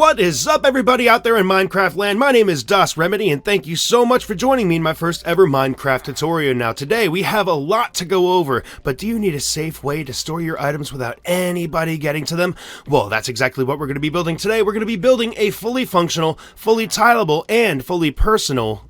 What is up, everybody out there in Minecraft land? My name is DasRemedy, and thank you so much for joining me in my first ever Minecraft tutorial. Now today we have a lot to go over, but do you need a safe way to store your items without anybody getting to them? Well, that's exactly what we're going to be building today. We're going to be building a fully functional, fully tileable, and fully personal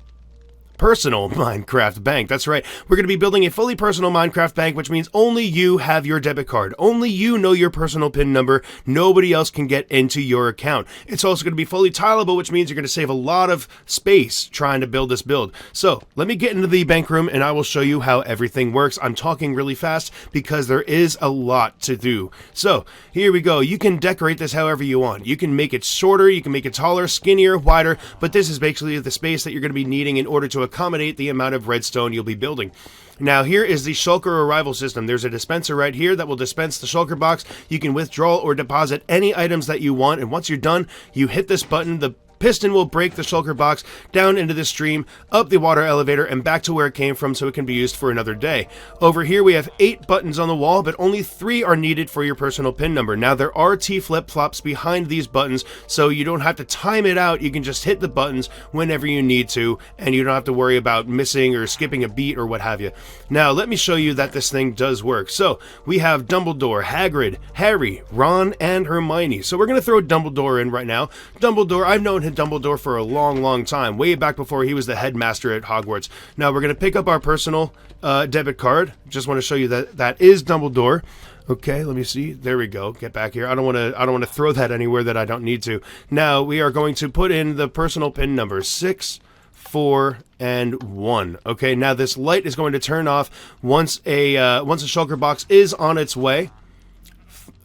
Minecraft bank. That's right. We're going to be building a fully personal Minecraft bank, which means only you have your debit card. Only you know your personal PIN number. Nobody else can get into your account. It's also going to be fully tileable, which means you're going to save a lot of space trying to build this build. So let me get into the bank room and I will show you how everything works. I'm talking really fast because there is a lot to do. So here we go. You can decorate this however you want. You can make it shorter, you can make it taller, skinnier, wider, but this is basically the space that you're going to be needing in order to accommodate the amount of redstone you'll be building. Now here is the shulker arrival system. There's a dispenser right here that will dispense the shulker box. You can withdraw or deposit any items that you want, and once you're done, you hit this button. The piston will break the shulker box down into the stream, up the water elevator, and back to where it came from so it can be used for another day. Over here we have 8 buttons on the wall, but only 3 are needed for your personal PIN number. Now there are T flip-flops behind these buttons, so you don't have to time it out. You can just hit the buttons whenever you need to, and you don't have to worry about missing or skipping a beat or what have you. Now let me show you that this thing does work. So we have Dumbledore, Hagrid, Harry, Ron, and Hermione. So we're going to throw Dumbledore in right now. Dumbledore, I've known him Dumbledore for a long time, way back before he was the headmaster at Hogwarts. Now we're going to pick up our personal debit card. Just want to show you that that is Dumbledore. Okay, let me see. There we go. Get back here. I don't want to throw that anywhere that I don't need to. Now we are going to put in the personal PIN number 6, 4, and 1. Okay, now this light is going to turn off once a shulker box is on its way.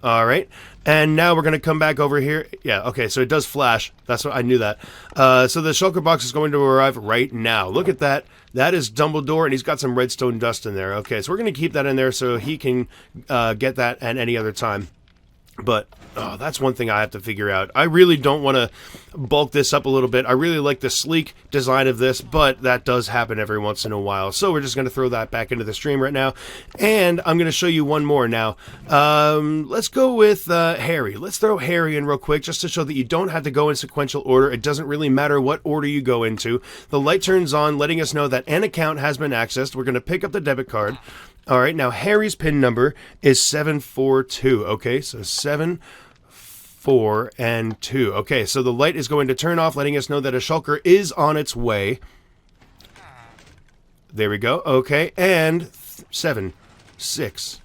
All right, and now we're going to come back over here. Yeah, okay, so it does flash. That's what I knew that. So the shulker box is going to arrive right now. Look at that. That is Dumbledore, and he's got some redstone dust in there. Okay, so we're going to keep that in there so he can get that at any other time. But that's one thing I have to figure out. I really don't want to bulk this up a little bit. I really like the sleek design of this, but that does happen every once in a while. So we're just going to throw that back into the stream right now. And I'm going to show you one more now. Let's go with Harry. Let's throw Harry in real quick just to show that you don't have to go in sequential order. It doesn't really matter what order you go into. The light turns on, letting us know that an account has been accessed. We're going to pick up the debit card. All right, now Harry's PIN number is 742. Okay, so 7, 4, and 2. Okay, so the light is going to turn off, letting us know that a shulker is on its way. There we go. Okay, and 7, 6,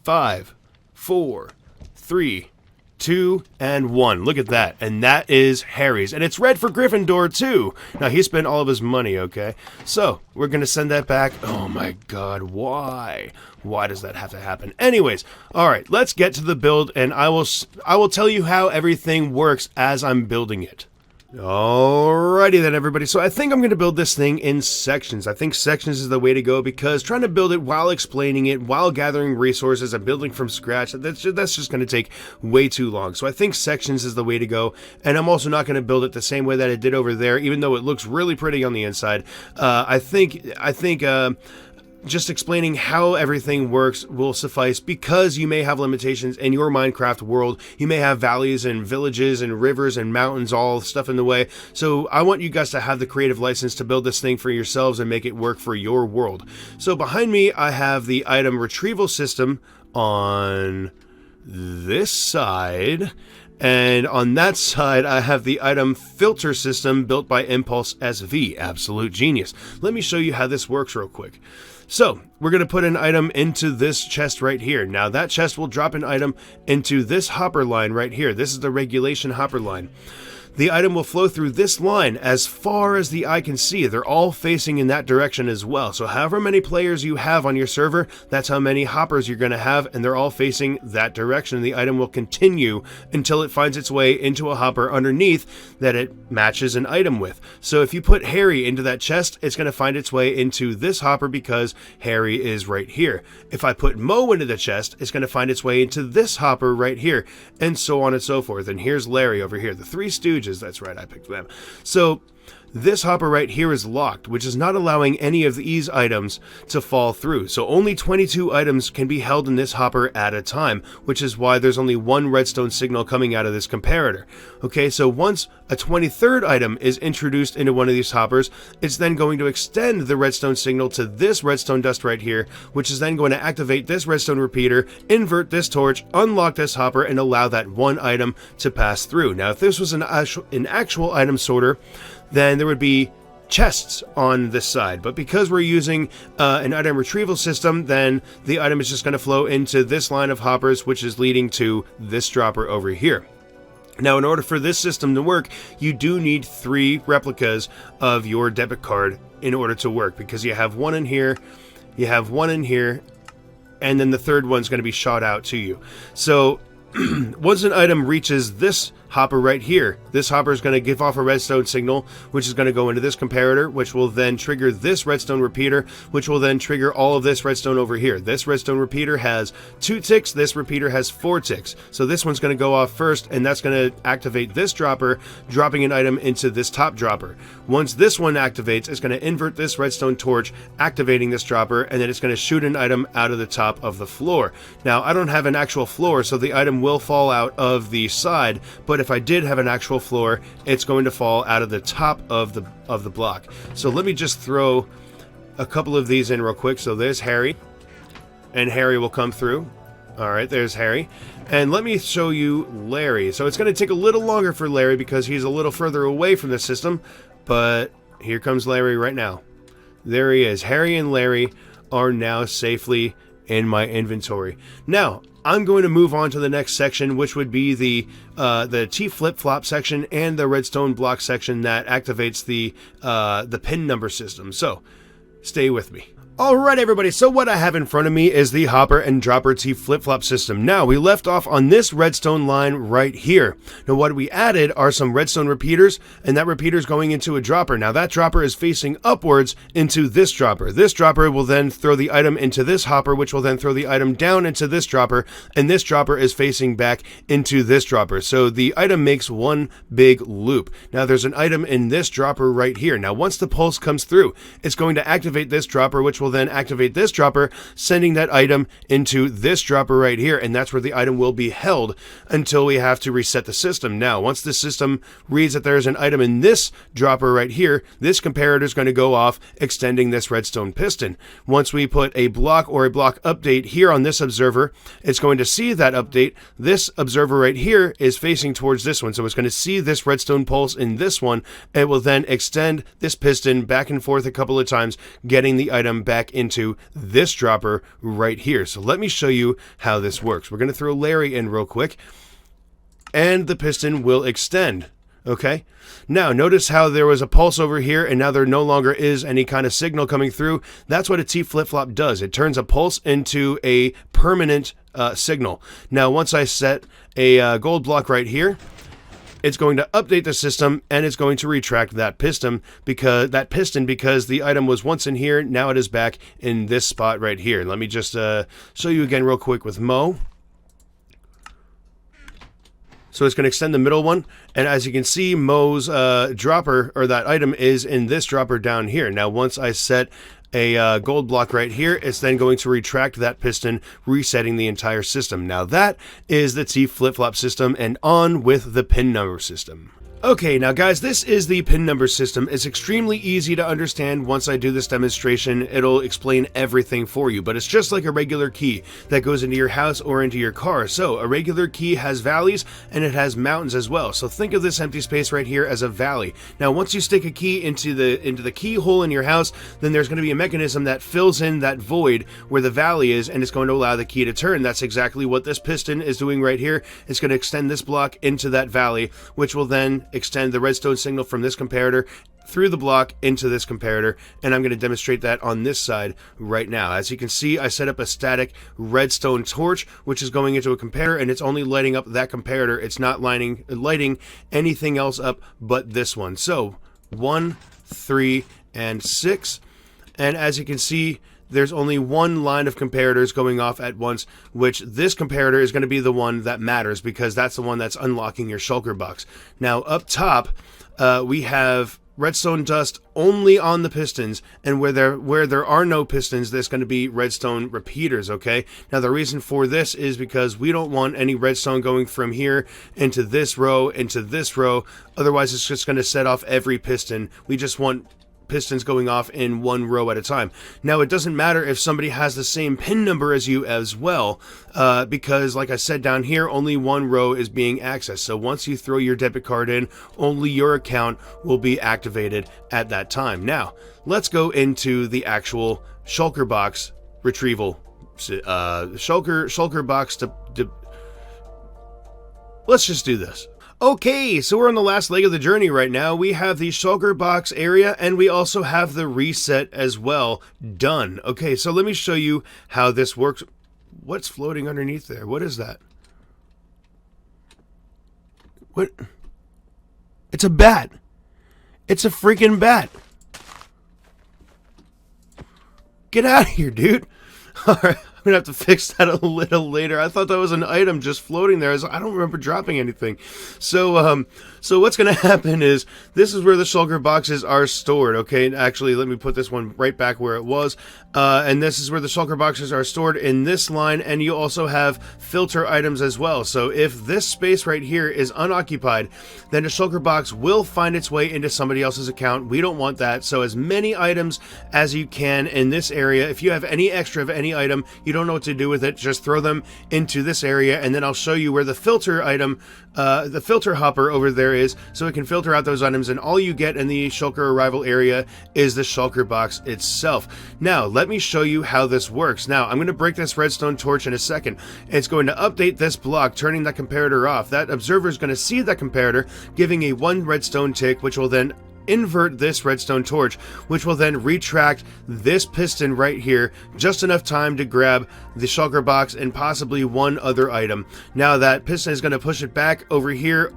5, 4, 3, 2, and 1. Look at that. And that is Harry's. And it's red for Gryffindor, too. Now, he spent all of his money, okay? So, we're going to send that back. Oh, my God. Why? Why does that have to happen? Anyways, all right. Let's get to the build, and I will tell you how everything works as I'm building it. Alrighty then, everybody. So I think I'm going to build this thing in sections. I think sections is the way to go because trying to build it while explaining it, while gathering resources and building from scratch, that's just going to take way too long. So I think sections is the way to go. And I'm also not going to build it the same way that it did over there, even though it looks really pretty on the inside. I think just explaining how everything works will suffice because you may have limitations in your Minecraft world. You may have valleys and villages and rivers and mountains, all stuff in the way. So I want you guys to have the creative license to build this thing for yourselves and make it work for your world. So behind me, I have the item retrieval system on this side. And on that side, I have the item filter system built by Impulse SV. Absolute genius. Let me show you how this works real quick. So, we're going to put an item into this chest right here. Now, that chest will drop an item into this hopper line right here. This is the regulation hopper line. The item will flow through this line as far as the eye can see. They're all facing in that direction as well. So however many players you have on your server, that's how many hoppers you're going to have, and they're all facing that direction. The item will continue until it finds its way into a hopper underneath that it matches an item with. So if you put Harry into that chest, it's going to find its way into this hopper because Harry is right here. If I put Mo into the chest, it's going to find its way into this hopper right here, and so on and so forth. And here's Larry over here, the Three Stooges. That's right, I picked them. So this hopper right here is locked, which is not allowing any of these items to fall through. So only 22 items can be held in this hopper at a time, which is why there's only one redstone signal coming out of this comparator. Okay, so once a 23rd item is introduced into one of these hoppers, it's then going to extend the redstone signal to this redstone dust right here, which is then going to activate this redstone repeater, invert this torch, unlock this hopper, and allow that one item to pass through. Now, if this was an actual item sorter, then there would be chests on this side, but because we're using an item retrieval system, then the item is just going to flow into this line of hoppers, which is leading to this dropper over here. Now, in order for this system to work, you do need 3 replicas of your debit card in order to work, because you have one in here, you have one in here, and then the third one's going to be shot out to you. So once an item reaches this hopper right here, this hopper is going to give off a redstone signal, which is going to go into this comparator, which will then trigger this redstone repeater, which will then trigger all of this redstone over here. This redstone repeater has 2 ticks, this repeater has 4 ticks. So this one's going to go off first, and that's going to activate this dropper, dropping an item into this top dropper. Once this one activates, it's going to invert this redstone torch, activating this dropper, and then it's going to shoot an item out of the top of the floor. Now, I don't have an actual floor, so the item will fall out of the side, but if I did have an actual floor, it's going to fall out of the top of the block. So let me just throw a couple of these in real quick. So there's Harry, and Harry will come through. All right, there's Harry. And let me show you Larry. So it's going to take a little longer for Larry because he's a little further away from the system, but here comes Larry right now. There he is. Harry and Larry are now safely in my inventory. Now, I'm going to move on to the next section, which would be the T flip-flop section and the redstone block section that activates the pin number system. So, stay with me. Alright everybody, so what I have in front of me is the hopper and dropper T flip-flop system. Now, we left off on this redstone line right here. Now what we added are some redstone repeaters, and that repeater is going into a dropper. Now that dropper is facing upwards into this dropper. This dropper will then throw the item into this hopper, which will then throw the item down into this dropper, and this dropper is facing back into this dropper. So the item makes one big loop. Now there's an item in this dropper right here. Now once the pulse comes through, it's going to activate this dropper, which will then activate this dropper, sending that item into this dropper right here, and that's where the item will be held until we have to reset the system. Now, once the system reads that there's an item in this dropper right here, this comparator is going to go off, extending this redstone piston. Once we put a block or a block update here on this observer, it's going to see that update. This observer right here is facing towards this one, so it's going to see this redstone pulse in this one, and it will then extend this piston back and forth a couple of times, getting the item back into this dropper right here. So let me show you how this works. We're going to throw Larry in real quick, and the piston will extend. Okay, now notice how there was a pulse over here, and now there no longer is any kind of signal coming through. That's what a T flip-flop does. It turns a pulse into a permanent signal. Now once I set a gold block right here, it's going to update the system, and it's going to retract that piston because the item was once in here. Now it is back in this spot right here. Let me just show you again real quick with Mo. So it's going to extend the middle one, and as you can see, Mo's dropper, or that item, is in this dropper down here. Now once I set a gold block right here, it's then going to retract that piston, resetting the entire system. Now that is the T flip-flop system, and on with the pin number system. Okay, now guys, this is the pin number system. It's extremely easy to understand. Once I do this demonstration, it'll explain everything for you, but it's just like a regular key that goes into your house or into your car. So a regular key has valleys, and it has mountains as well. So think of this empty space right here as a valley. Now once you stick a key into the keyhole in your house, then there's going to be a mechanism that fills in that void where the valley is, and it's going to allow the key to turn. That's exactly what this piston is doing right here. It's going to extend this block into that valley, which will then extend the redstone signal from this comparator through the block into this comparator, and I'm going to demonstrate that on this side right now. As you can see, I set up a static redstone torch, which is going into a comparator, and it's only lighting up that comparator. It's not lighting anything else up but this one. So 1, 3, and 6, and as you can see, there's only one line of comparators going off at once, which this comparator is going to be the one that matters because that's the one that's unlocking your shulker box. Now up top, we have redstone dust only on the pistons, and where there are no pistons, there's going to be redstone repeaters, okay? Now the reason for this is because we don't want any redstone going from here into this row, otherwise it's just going to set off every piston. We just want pistons going off in one row at a time. Now it doesn't matter if somebody has the same pin number as you as well, because like I said down here, only one row is being accessed. So once you throw your debit card in, only your account will be activated at that time. Now let's go into the actual shulker box retrieval. Shulker box let's just do this. Okay, so we're on the last leg of the journey right now. We have the shulker box area, and we also have the reset as well done. Okay, so let me show you how this works. What's floating underneath there? What is that? What? It's a bat. It's a freaking bat. Get out of here, dude. All right. I'm gonna have to fix that a little later. I thought that was an item just floating there. I don't remember dropping anything. So what's gonna happen is this is where the shulker boxes are stored. Okay, actually, let me put this one right back where it was. And this is where the shulker boxes are stored in this line, and you also have filter items as well. So if this space right here is unoccupied, then the shulker box will find its way into somebody else's account. We don't want that. So as many items as you can in this area. If you have any extra of any item, you don't know what to do with it, just throw them into this area, and then I'll show you where the filter item, the filter hopper over there is, so it can filter out those items, and all you get in the shulker arrival area is the shulker box itself. Now let me show you how this works. Now I'm going to break this redstone torch in a second. It's going to update this block, turning that comparator off. That observer is going to see that comparator, giving a 1 redstone tick, which will then invert this redstone torch, which will then retract this piston right here, just enough time to grab the shulker box and possibly one other item. Now that piston is going to push it back over here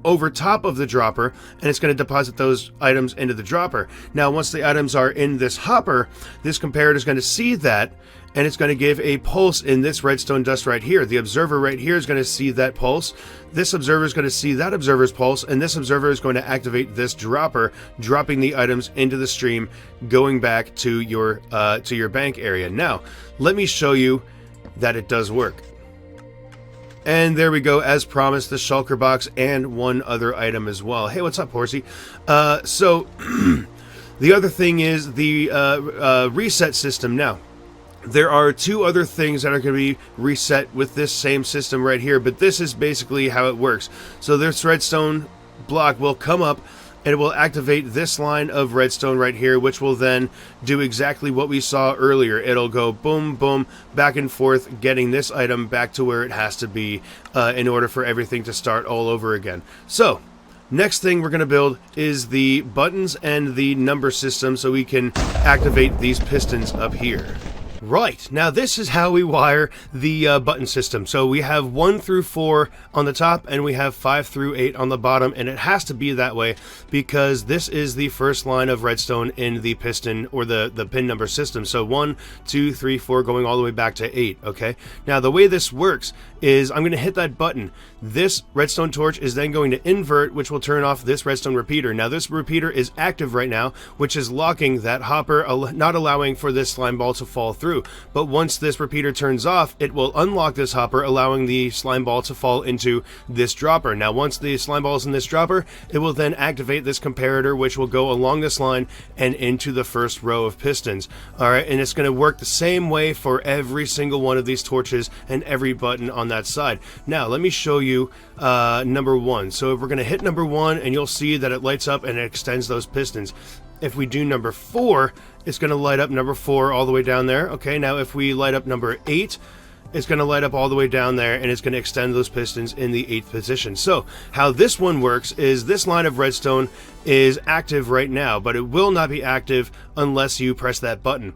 over top of the dropper, and it's going to deposit those items into the dropper. Now once the items are in this hopper, this comparator is going to see that, and it's going to give a pulse in this redstone dust right here. The observer right here is going to see that pulse. This observer is going to see that observer's pulse, and this observer is going to activate this dropper, dropping the items into the stream, going back to your bank area. Now, let me show you that it does work. And there we go, as promised, the shulker box and one other item as well. Hey, what's up, Horsey? So, the other thing is the reset system. Now, there are 2 other things that are going to be reset with this same system right here, but this is basically how it works. So this redstone block will come up, and it will activate this line of redstone right here, which will then do exactly what we saw earlier. It'll go boom, boom, back and forth, getting this item back to where it has to be in order for everything to start all over again. So, next thing we're going to build is the buttons and the number system so we can activate these pistons up here. Right, now this is how we wire the button system. So we have 1 through 4 on the top, and we have 5 through 8 on the bottom, and it has to be that way because this is the first line of redstone in the piston or the pin number system. So 1, 2, 3, 4 going all the way back to 8, okay? Now the way this works is I'm going to hit that button. This redstone torch is then going to invert, which will turn off this redstone repeater. Now this repeater is active right now, which is locking that hopper, not allowing for this slime ball to fall through. But once this repeater turns off, it will unlock this hopper, allowing the slime ball to fall into this dropper. Now once the slime ball is in this dropper, it will then activate this comparator, which will go along this line and into the first row of pistons. Alright, and it's going to work the same way for every single one of these torches and every button on that side. Now let me show you number 1. So if we're going to hit number 1, and you'll see that it lights up and it extends those pistons. If we do number 4, it's going to light up number 4 all the way down there. Okay, now if we light up number 8, it's going to light up all the way down there, and it's going to extend those pistons in the 8th position. So how this one works is this line of redstone is active right now, but it will not be active unless you press that button.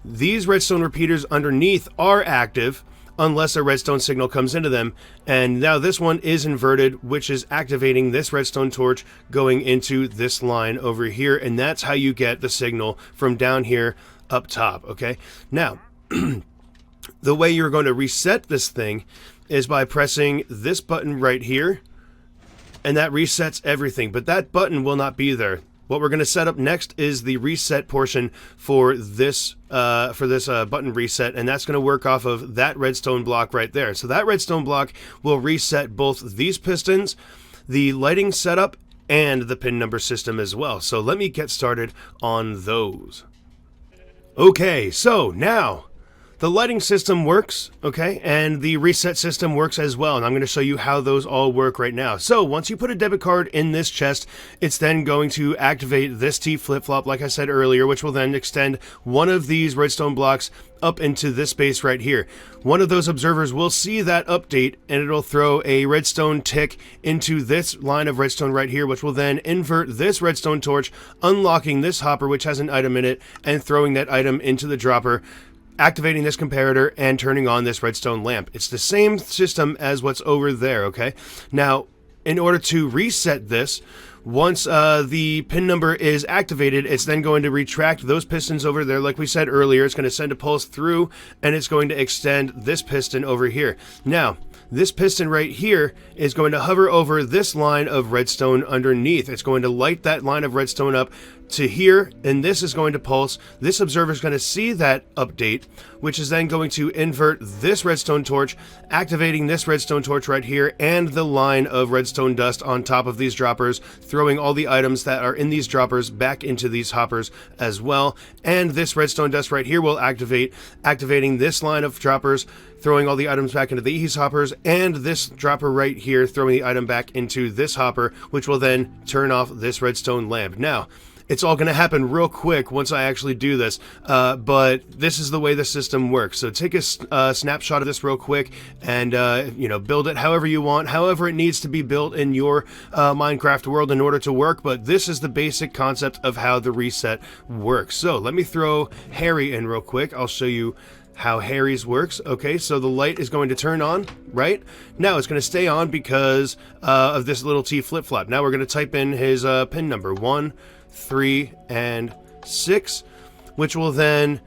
These redstone repeaters underneath are active unless a redstone signal comes into them, and now this one is inverted, which is activating this redstone torch going into this line over here, and that's how you get the signal from down here up top. Okay, now the way you're going to reset this thing is by pressing this button right here, and that resets everything, but that button will not be there. What we're going to set up next is the reset portion for this button reset, and that's going to work off of that redstone block right there. So that redstone block will reset both these pistons, the lighting setup, and the pin number system as well. So let me get started on those. Okay, so now the lighting system works, okay, and the reset system works as well, and I'm going to show you how those all work right now. So once you put a debit card in this chest, it's then going to activate this T flip-flop, like I said earlier, which will then extend one of these redstone blocks up into this space right here. One of those observers will see that update, and it'll throw a redstone tick into this line of redstone right here, which will then invert this redstone torch, unlocking this hopper, which has an item in it, and throwing that item into the dropper, activating this comparator and turning on this redstone lamp. It's the same system as what's over there, okay? Now, in order to reset this, once the pin number is activated, it's then going to retract those pistons over there. Like we said earlier, it's going to send a pulse through, and it's going to extend this piston over here. Now, this piston right here is going to hover over this line of redstone underneath. It's going to light that line of redstone up to here, and this is going to pulse. This observer is going to see that update, which is then going to invert this redstone torch, activating this redstone torch right here, and the line of redstone dust on top of these droppers, throwing all the items that are in these droppers back into these hoppers as well. And this redstone dust right here will activating this line of droppers, throwing all the items back into these hoppers, and this dropper right here throwing the item back into this hopper, which will then turn off this redstone lamp. Now, it's all going to happen real quick once I actually do this, but this is the way the system works. So take a snapshot of this real quick and, build it however you want, however it needs to be built in your Minecraft world in order to work, but this is the basic concept of how the reset works. So let me throw Harry in real quick. I'll show you how Harry's works. Okay, so the light is going to turn on, right? Now it's going to stay on because of this little T flip-flop. Now we're going to type in his pin number, 1, 3, and 6, which will then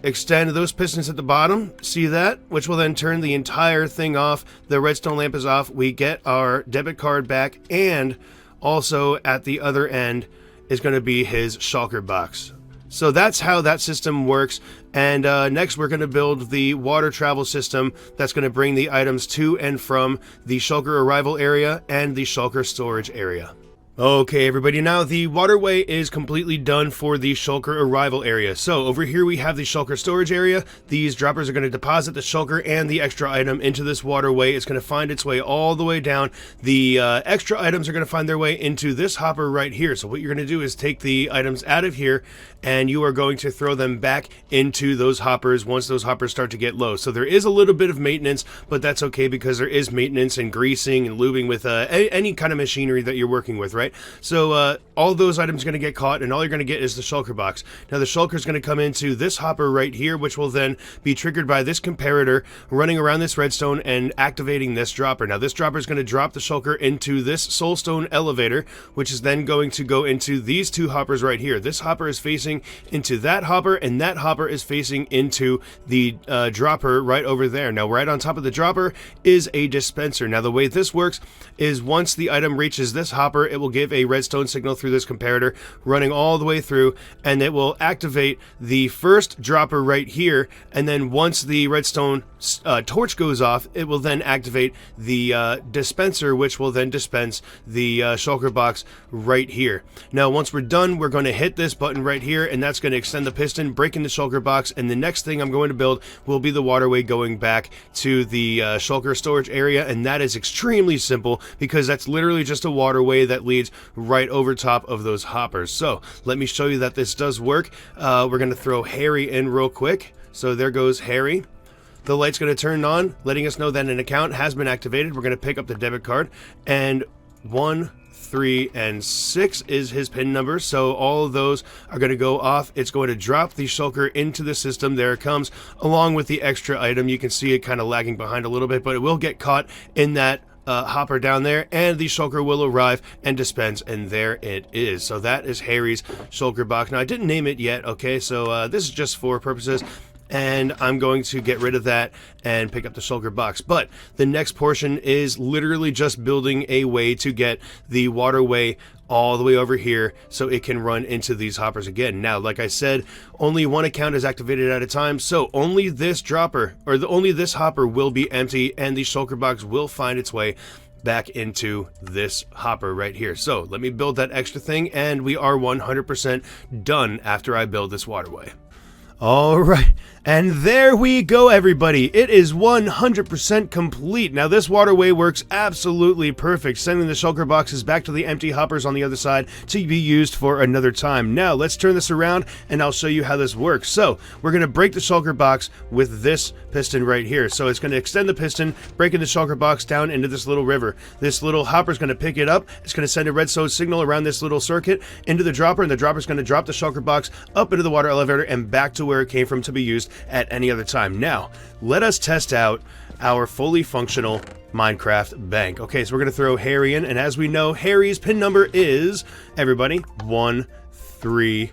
extend those pistons at the bottom. See that? Which will then turn the entire thing off. The redstone lamp is off. We get our debit card back, and also at the other end is going to be his shulker box. So that's how that system works. And next we're going to build the water travel system that's going to bring the items to and from the shulker arrival area and the shulker storage area. Okay, everybody, now the waterway is completely done for the shulker arrival area. So over here we have the shulker storage area. These droppers are going to deposit the shulker and the extra item into this waterway. It's going to find its way all the way down. The extra items are going to find their way into this hopper right here. So what you're going to do is take the items out of here, and you are going to throw them back into those hoppers once those hoppers start to get low. So there is a little bit of maintenance, but that's okay because there is maintenance and greasing and lubing with any kind of machinery that you're working with, right? So all those items are going to get caught, and all you're going to get is the shulker box. Now the shulker is going to come into this hopper right here, which will then be triggered by this comparator running around this redstone and activating this dropper. Now this dropper is going to drop the shulker into this soulstone elevator, which is then going to go into these two hoppers right here. This hopper is facing into that hopper, and that hopper is facing into the dropper right over there. Now right on top of the dropper is a dispenser. Now the way this works is once the item reaches this hopper, it will give a redstone signal through this comparator running all the way through, and it will activate the first dropper right here, and then once the redstone torch goes off, it will then activate the dispenser, which will then dispense the shulker box right here. Now once we're done, we're going to hit this button right here, and that's going to extend the piston, breaking the shulker box, and the next thing I'm going to build will be the waterway going back to the shulker storage area, and that is extremely simple because that's literally just a waterway that leads right over top of those hoppers. So let me show you that this does work. We're going to throw Harry in real quick. So there goes Harry. The light's going to turn on, letting us know that an account has been activated. We're going to pick up the debit card, and 1, 3, and 6 is his pin number, so all of those are going to go off. It's going to drop the shulker into the system. There it comes, along with the extra item. You can see it kind of lagging behind a little bit, but it will get caught in that hopper down there, and the shulker will arrive and dispense, and there it is. So that is Harry's shulker box. Now I didn't name it yet, okay, so this is just for purposes. and I'm going to get rid of that and pick up the shulker box. But the next portion is literally just building a way to get the waterway all the way over here so it can run into these hoppers again. Now, like I said, only one account is activated at a time, so only this dropper, or only this hopper will be empty, and the shulker box will find its way back into this hopper right here. So let me build that extra thing, and we are 100% done after I build this waterway. All right, and there we go, everybody. It is 100% complete. Now, this waterway works absolutely perfect, sending the shulker boxes back to the empty hoppers on the other side to be used for another time. Now, let's turn this around, and I'll show you how this works. So, we're going to break the shulker box with this piston right here. So, it's going to extend the piston, breaking the shulker box down into this little river. This little hopper is going to pick it up. It's going to send a redstone signal around this little circuit into the dropper, and the dropper is going to drop the shulker box up into the water elevator and back to where it came from to be used at any other time. Now, let us test out our fully functional Minecraft bank. Okay, so we're going to throw Harry in, and as we know, Harry's pin number is, everybody, 1, 3,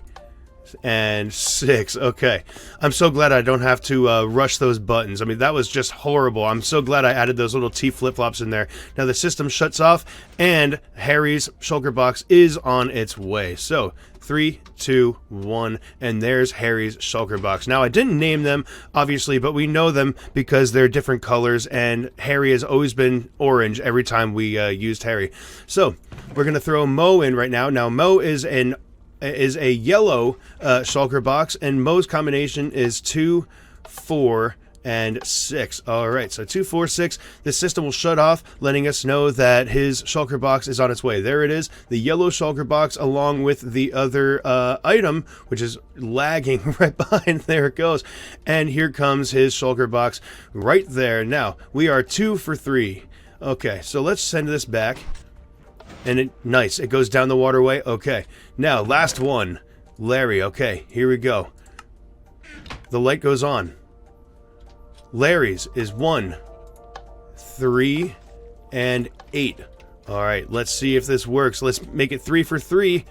and 6. Okay, I'm so glad I don't have to rush those buttons. I mean, that was just horrible. I'm so glad I added those little T flip-flops in there. Now the system shuts off, and Harry's shulker box is on its way. So 3, 2, 1, and there's Harry's shulker box. Now, I didn't name them, obviously, but we know them because they're different colors, and Harry has always been orange every time we used Harry. So we're going to throw Mo in right now. Now, Mo is a yellow shulker box, and Mo's combination is 2, 4, and 6. Alright, so 2, 4, 6. The system will shut off, letting us know that his shulker box is on its way. There it is, the yellow shulker box along with the other item, which is lagging right behind. There it goes. And here comes his shulker box right there. Now, we are 2 for 3. Okay, so let's send this back. And nice, it goes down the waterway. Okay, now last one, Larry. Okay, here we go. The light goes on. Larry's is 1, 3, and 8. All right, let's see if this works. Let's make it 3 for 3.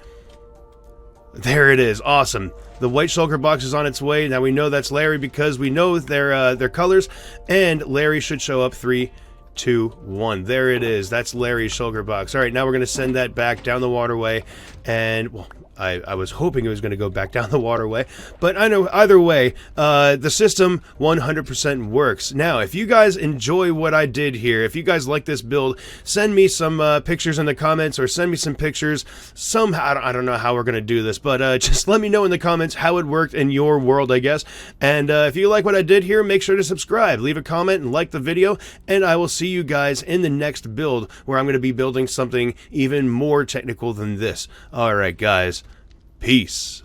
There it is. Awesome. The white shulker box is on its way. Now we know that's Larry because we know their colors, and Larry should show up 3, 2, 1. There it is. That's Larry's shulker box. All right, now we're going to send that back down the waterway, and well, I was hoping it was going to go back down the waterway, but I know either way, the system 100% works. Now, if you guys enjoy what I did here, if you guys like this build, send me some pictures in the comments, or send me some pictures somehow. I don't know how we're going to do this, but just let me know in the comments how it worked in your world, I guess. And if you like what I did here, make sure to subscribe, leave a comment, and like the video, and I will see you guys in the next build, where I'm going to be building something even more technical than this. Alright, guys. Peace.